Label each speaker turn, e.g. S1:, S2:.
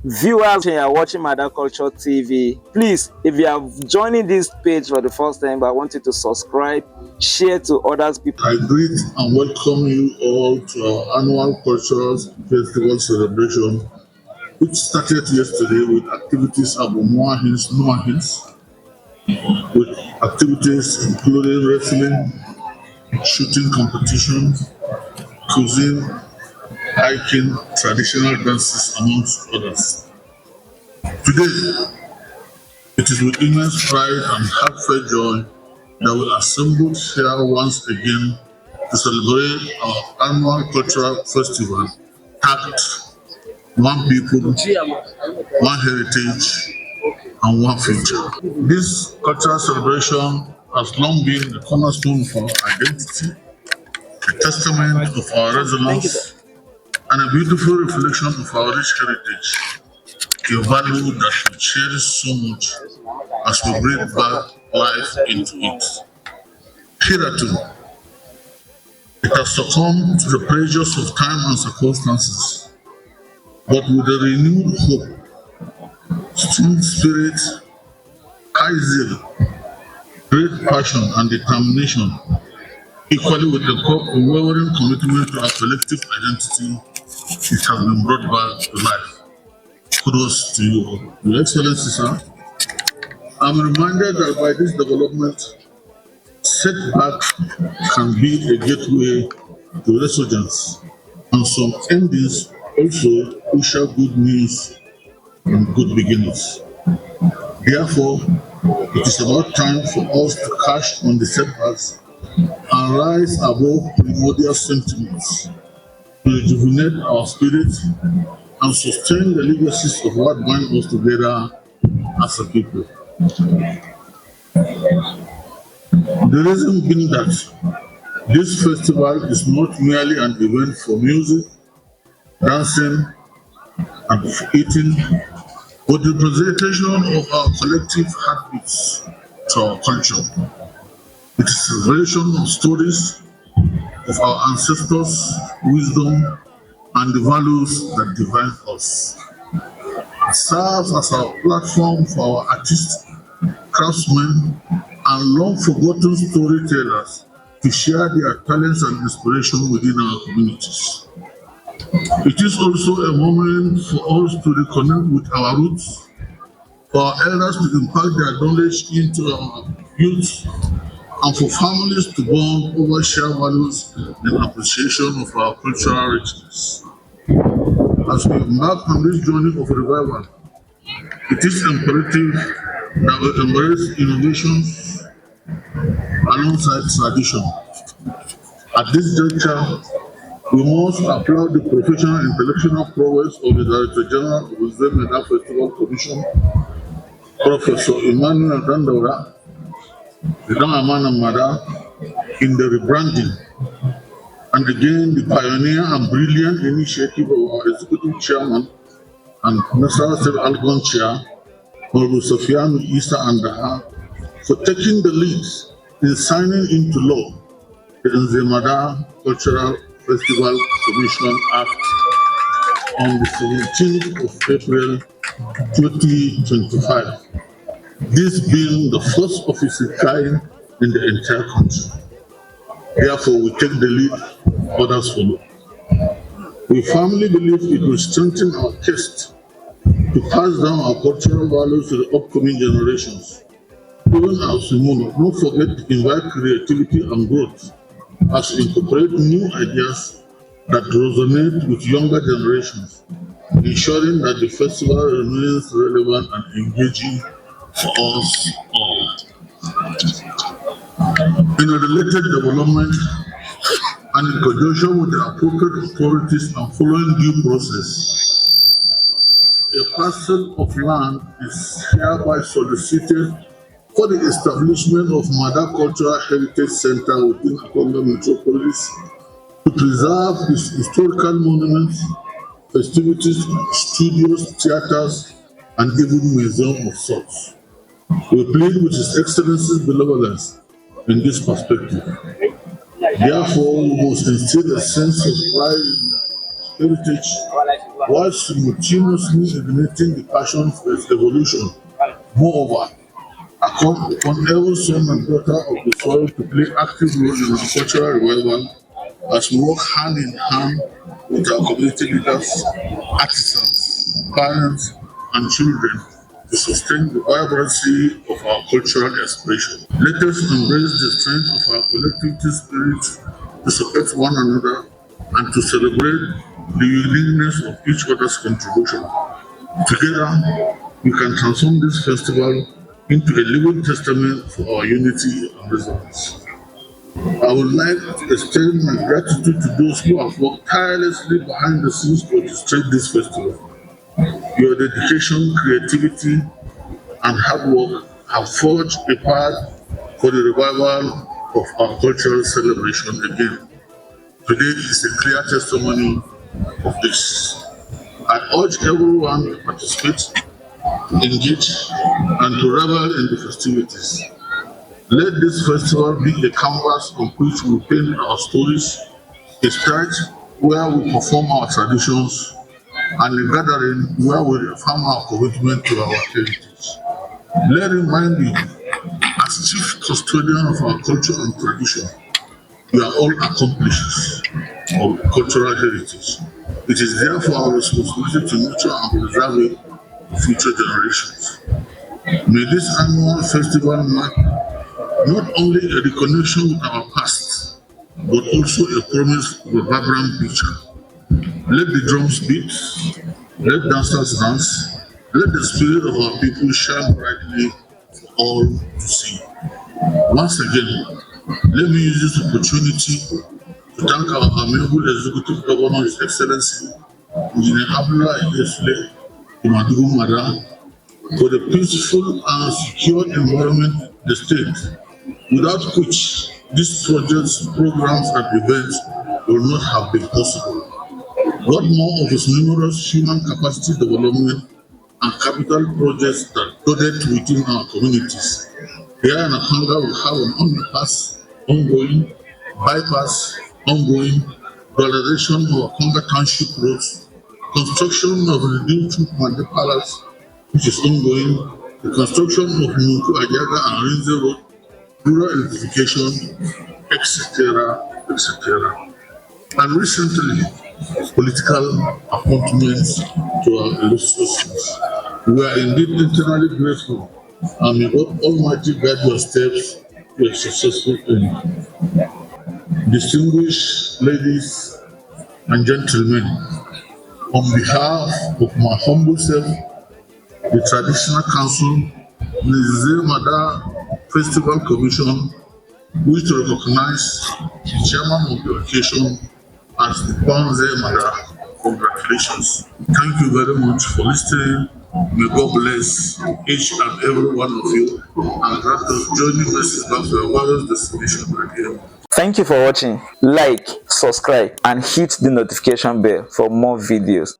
S1: Viewers, you are watching Mada Culture TV. Please, if you are joining this page for the first time, I want you to subscribe, share to others people.
S2: I greet and welcome you all to our annual cultural festival celebration, which started yesterday with activities at Noahins, with activities including wrestling, shooting competitions, cuisine, hiking, traditional dances, amongst others. Today, it is with immense pride and heartfelt joy that we assembled here once again to celebrate our annual cultural festival tagged One People, One Heritage, and One Future. This cultural celebration has long been the cornerstone of our identity, a testament of our resilience, and a beautiful reflection of our rich heritage, a value that we cherish so much as we breathe back life into it. Hitherto, it has succumbed to the pressures of time and circumstances, but with a renewed hope, strong spirit, high zeal, great passion and determination, equally with the unwavering commitment to our collective identity, it has been brought back to life. Kudos to you all. Your Excellency, sir, I'm reminded that by this development, setback can be a gateway to resurgence, and some endings also usher good news and good beginnings. Therefore, it is about time for us to cash on the setbacks and rise above primordial sentiments to rejuvenate our spirit and sustain the legacies of what binds us together as a people. The reason being that this festival is not merely an event for music, dancing, and eating, but the presentation of our collective heartbeats to our culture. It is a celebration of stories of our ancestors, wisdom, and the values that define us. It serves as our platform for our artists, craftsmen, and long-forgotten storytellers to share their talents and inspiration within our communities. It is also a moment for us to reconnect with our roots, for our elders to impart their knowledge into our youth, and for families to bond over shared values and appreciation of our cultural richness. As we embark on this journey of revival, it is imperative that we embrace innovations alongside tradition. At this juncture, we must applaud the professional and intellectual prowess of the Director General of the Zemeda Festival Commission, Professor Emmanuel Dandaura, Amana Mada, in the rebranding, and again the pioneer and brilliant initiative of our Executive Chairman and National State Algon Chair, Honorable Sofiane Issa Andaha, for taking the lead in signing into law the Nzemada Cultural Festival Commission Act on the 17th of April 2025. This being the first of its kind in the entire country. Therefore, we take the lead, others follow. We firmly believe it will strengthen our quest to pass down our cultural values to the upcoming generations. Even as we move, don't forget to invite creativity and growth as we incorporate new ideas that resonate with younger generations, ensuring that the festival remains relevant and engaging for us all. In a related development, and in conjunction with the appropriate authorities and following due process, a parcel of land is hereby solicited for the establishment of Mada Cultural Heritage Center within Akonga Metropolis to preserve its historical monuments, festivities, studios, theaters, and even museum of sorts. We plead with His Excellency's benevolence in this perspective. Therefore, we must instill a sense of pride heritage while simultaneously igniting the passion for its evolution. Moreover, upon every son and daughter of the soil to play active role in our cultural revival as we work hand in hand with our community leaders, artisans, parents, and children to sustain the vibrancy of our cultural expression. Let us embrace the strength of our collectivity spirit to support one another and to celebrate the uniqueness of each other's contribution. Together, we can transform this festival into a living testament for our unity and resilience. I would like to extend my gratitude to those who have worked tirelessly behind the scenes to orchestrate this festival. Your dedication, creativity, and hard work have forged a path for the revival of our cultural celebration again. Today is a clear testimony of this. I urge everyone to participate, engage, and to revel in the festivities. Let this festival be a canvas on which we paint our stories, a stage where we perform our traditions, and a gathering where we reaffirm our commitment to our heritage. Let me remind you, as chief custodian of our culture and tradition, we are all accomplices of cultural heritage. It is therefore our responsibility to nurture and preserve it for future generations. May this annual festival mark not only a reconnection with our past, but also a promise of a vibrant future. Let the drums beat, let dancers dance, let the spirit of our people shine brightly for all to see. Once again, let me use this opportunity to thank our amiable Executive Governor, His Excellency Engineer Abdullah Idesle Chun Mada, for the peaceful and secure environment in the state, without which these projects, programs, and events would not have been possible. What more of his numerous human capacity development and capital projects that dotted within our communities. Here in Akanga, we have an underpass ongoing, bypass ongoing, valorization of Akanga Township roads, construction of the new Chun Mada Palace, which is ongoing, the construction of Nuku Ajaga and Rinze Road, rural electrification, etc., etc. And recently, political appointments to our illustrations. We are indeed eternally grateful, and may God Almighty guide your steps to a successful end. Distinguished ladies and gentlemen, on behalf of my humble self, the Traditional Council, the Mada Festival Commission, wish to recognize the chairman of the occasion as the Panze Mada. Congratulations. Thank you very much for listening. May God bless each and every one of you and grant us journey messages back to our various destination again.
S1: Thank you for watching. Like, subscribe, and hit the notification bell for more videos.